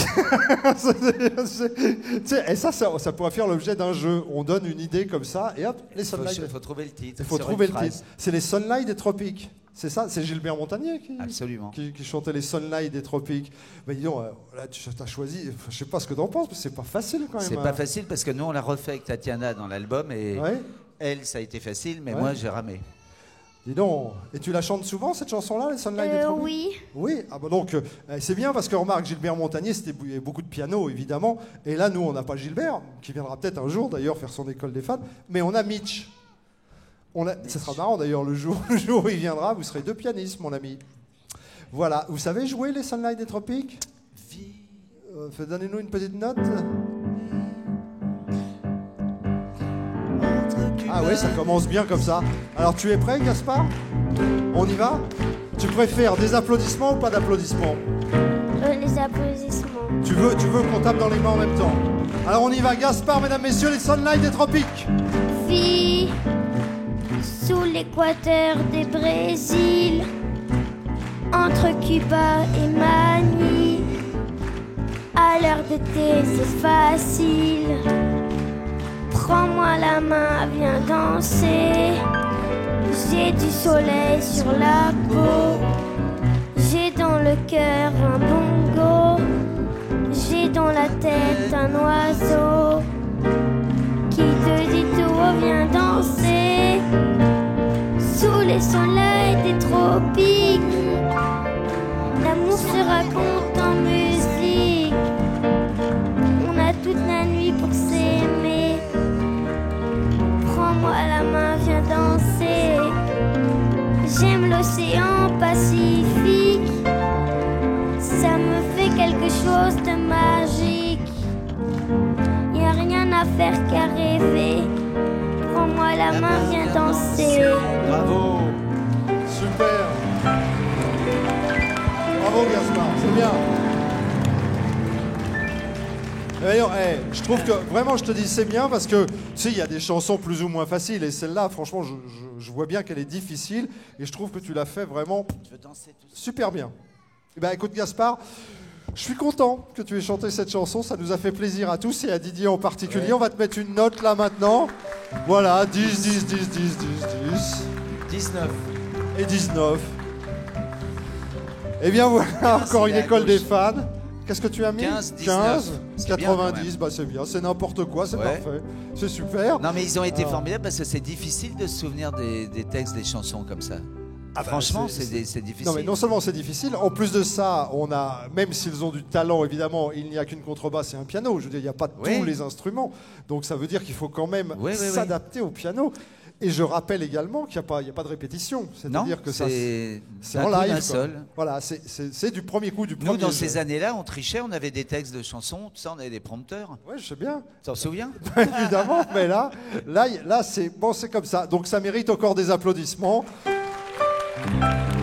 sais, et ça pourrait faire l'objet d'un jeu. On donne une idée comme ça, et hop, les Sunlight. Il faut trouver le titre. Il faut sur trouver une le phrase. titre. C'est les Sunlight des tropiques. C'est ça? C'est Gilbert Montagnier Absolument. qui chantait les Sunlight des tropiques. Mais dis donc, là, tu as choisi, je sais pas ce que tu en penses, mais c'est pas facile quand même. C'est pas facile parce que nous, on l'a refait avec Tatiana dans l'album et Ouais. elle, ça a été facile, mais Ouais. moi, j'ai ramé. Dis donc, et tu la chantes souvent cette chanson-là, les Sunlight des tropiques? Oui. Oui, ah bah donc c'est bien parce que remarque, Gilbert Montagnier, c'était beaucoup de piano évidemment, et là nous on n'a pas Gilbert, qui viendra peut-être un jour d'ailleurs faire son école des fans, mais on a Mitch. Ce sera marrant d'ailleurs le jour où il viendra, vous serez deux pianistes mon ami. Voilà, vous savez jouer les Sunlight des tropiques? Donnez-nous une petite note. Ah oui, ça commence bien comme ça. Alors tu es prêt Gaspard? On y va? Tu préfères des applaudissements ou pas d'applaudissements? Les applaudissements. Tu veux qu'on tape dans les mains en même temps? Alors on y va, Gaspard, mesdames, messieurs, les Sunlight des tropiques. Vie sous l'équateur des Brésil, entre Cuba et Manille. À l'heure d'été, c'est facile. Prends-moi la main, viens danser. J'ai du soleil sur la peau. J'ai dans le cœur un bongo. J'ai dans la tête un oiseau qui te dit tout, oh, viens danser. Sous les soleils des tropiques, l'amour se raconte en musique. On a toute la nuit pour s'aimer. Prends-moi la main, viens danser. J'aime l'océan Pacifique. Ça me fait quelque chose de magique. Y a rien à faire qu'à rêver. Prends-moi la main, viens danser. Bravo. Super. Bravo Gaspard, c'est bien. D'ailleurs, je trouve que vraiment, je te dis, c'est bien parce que, tu sais, il y a des chansons plus ou moins faciles et celle-là, franchement, je vois bien qu'elle est difficile et je trouve que tu l'as fait vraiment Je veux danser tout seul. super bien. Eh ben, écoute, Gaspard, je suis content que tu aies chanté cette chanson. Ça nous a fait plaisir à tous et à Didier en particulier. Ouais. On va te mettre une note là maintenant. Voilà, 10, 10, 10, 10, 10, 10 19. et 19. Eh bien voilà, encore il une est à école des gauche. fans. Qu'est-ce que tu as mis? 15, 19. C'est bien, quand 90, même. bah c'est bien, c'est n'importe quoi, c'est Ouais. parfait. C'est super. Non, mais ils ont été Alors. formidables parce que c'est difficile de se souvenir des textes des chansons comme ça. Ah bah, Franchement, c'est difficile. Non mais non seulement c'est difficile, en plus de ça, on a, même s'ils ont du talent évidemment, il n'y a qu'une contrebasse et un piano. Je veux dire, il n'y a pas tous les instruments, donc ça veut dire qu'il faut quand même s'adapter au piano. Et je rappelle également qu'il n'y a pas de répétition, c'est-à-dire que c'est en live. Seul. Voilà, c'est du premier coup, du premier. Nous, dans jeu. ces années-là, on trichait, on avait des textes de chansons, tout ça, on avait des prompteurs. Ouais, je sais bien. T'en souviens? Évidemment, mais là c'est bon, c'est comme ça. Donc ça mérite encore des applaudissements.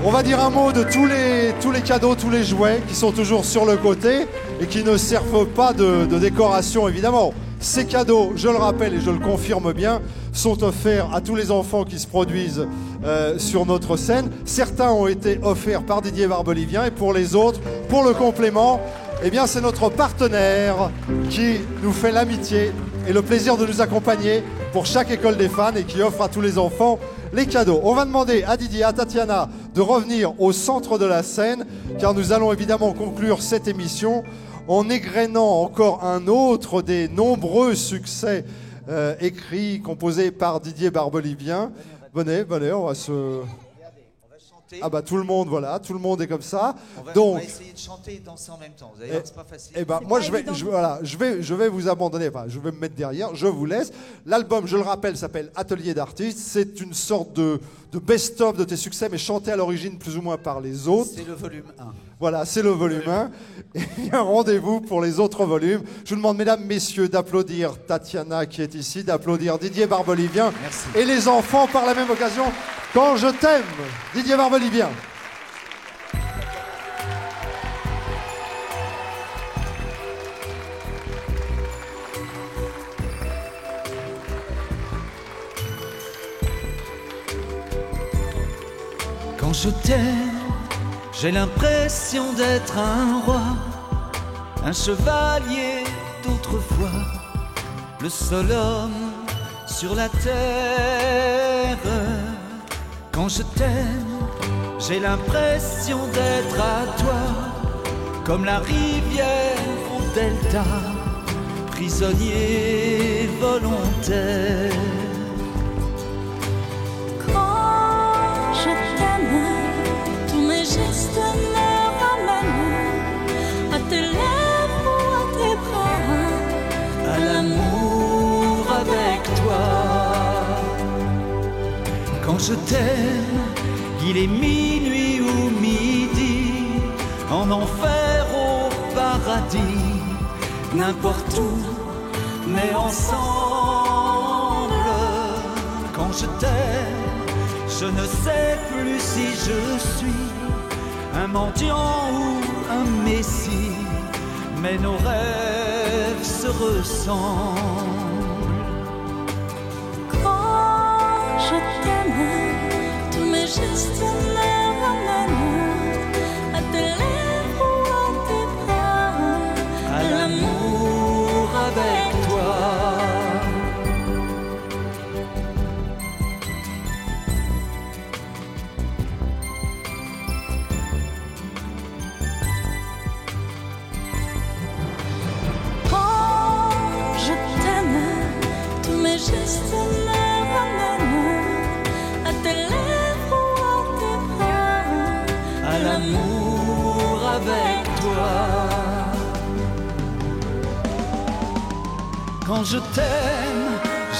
On va dire un mot de tous les cadeaux, tous les jouets qui sont toujours sur le côté et qui ne servent pas de décoration, évidemment. Ces cadeaux, je le rappelle et je le confirme bien, sont offerts à tous les enfants qui se produisent sur notre scène. Certains ont été offerts par Didier Barbelivien et pour les autres, pour le complément, eh bien c'est notre partenaire qui nous fait l'amitié et le plaisir de nous accompagner pour chaque école des fans et qui offre à tous les enfants les cadeaux. On va demander à Didier, à Tatiana de revenir au centre de la scène car nous allons évidemment conclure cette émission en égrénant encore un autre des nombreux succès écrits, composés par Didier Barbelivien. Venez, on va se... Ah bah tout le monde, voilà, tout le monde est comme ça. On va essayer de chanter et danser en même temps. Vous allez voir, c'est pas facile. Eh ben, moi, je vais vous abandonner. Enfin, je vais me mettre derrière. Je vous laisse. L'album, je le rappelle, s'appelle Atelier d'artistes. C'est une sorte de best-of de tes succès, mais chanté à l'origine plus ou moins par les autres. C'est le volume 1. Voilà, c'est le volume 1. Et il y a un rendez-vous pour les autres volumes. Je vous demande, mesdames, messieurs, d'applaudir Tatiana qui est ici, d'applaudir Didier Barbelivien. Merci. Et les enfants par la même occasion. Quand je t'aime, Didier Barbelivien. Quand je t'aime, j'ai l'impression d'être un roi, un chevalier d'autrefois, le seul homme sur la terre. Quand je t'aime, j'ai l'impression d'être à toi, comme la rivière au delta, prisonnier volontaire. Quand je t'aime, tous mes gestes me ramènent à tes lèvres ou à tes bras, à l'amour avec toi. Quand je t'aime, il est minuit ou midi, en enfer au paradis, n'importe où, mais ensemble. Quand je t'aime, je ne sais plus si je suis un mendiant ou un messie, mais nos rêves se ressemblent. Quand je t'aime, tous mes gestes me ramènent à tes lèvres ou à tes bras, à l'amour avec toi. Quand je t'aime, tous mes gestes me ramènent à tes lèvres ou à tes bras, à l'amour avec toi. Quand je t'aime,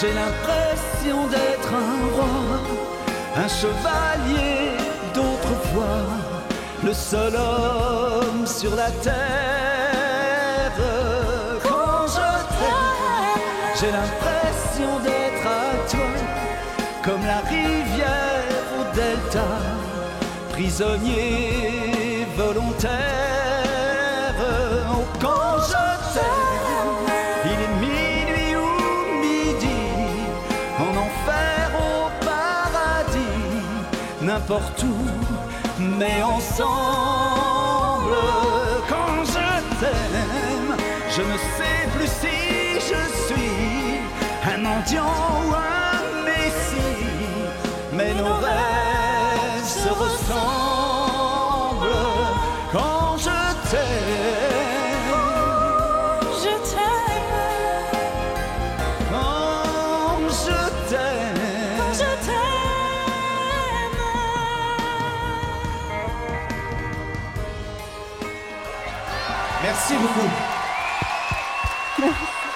j'ai l'impression d'être un roi, un chevalier d'autrefois, le seul homme sur la terre. Quand je t'aime, j'ai l'impression d'être à toi, comme la rivière au delta, prisonnier volontaire. Oh, quand je t'aime, il est minuit ou midi, en enfer au paradis, n'importe où, mais ensemble. Quand je t'aime, je ne sais plus si je suis un mendiant ou un messie, mais nos rêves se ressemblent. Quand je t'aime, je t'aime, quand je t'aime, quand je t'aime, Merci beaucoup.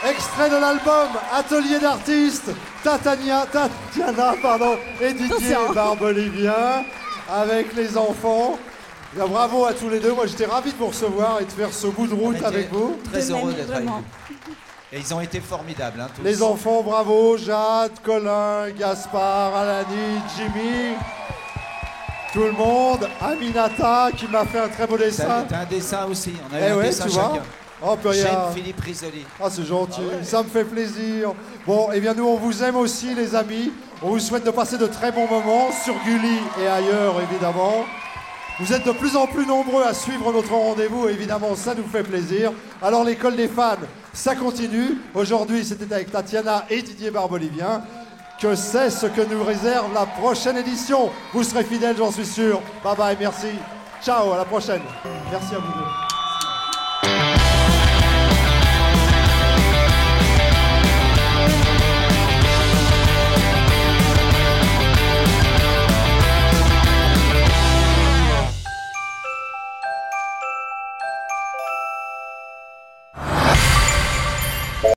Extrait de l'album Atelier d'artistes, Tatiana et Didier Barbelivien avec les enfants. Bien, bravo à tous les deux. Moi, j'étais ravi de vous recevoir et de faire ce bout de route avec vous. Très heureux d'être avec vous. Et ils ont été formidables, hein, tous. Les enfants, bravo. Jade, Colin, Gaspard, Alani, Jimmy. Tout le monde. Aminata qui m'a fait un très beau dessin. T'as un dessin aussi. On a eu un dessin tu chacun. vois. Oh, J'aime Philippe Risoli. Ah, c'est gentil, ça me fait plaisir. Bon, eh bien, nous, on vous aime aussi, les amis. On vous souhaite de passer de très bons moments sur Gulli et ailleurs, évidemment. Vous êtes de plus en plus nombreux à suivre notre rendez-vous, et évidemment, ça nous fait plaisir. Alors, l'école des fans, ça continue. Aujourd'hui, c'était avec Tatiana et Didier Barbelivien. Que c'est ce que nous réserve la prochaine édition. Vous serez fidèles, j'en suis sûr. Bye bye, merci. Ciao, à la prochaine. Merci à vous deux.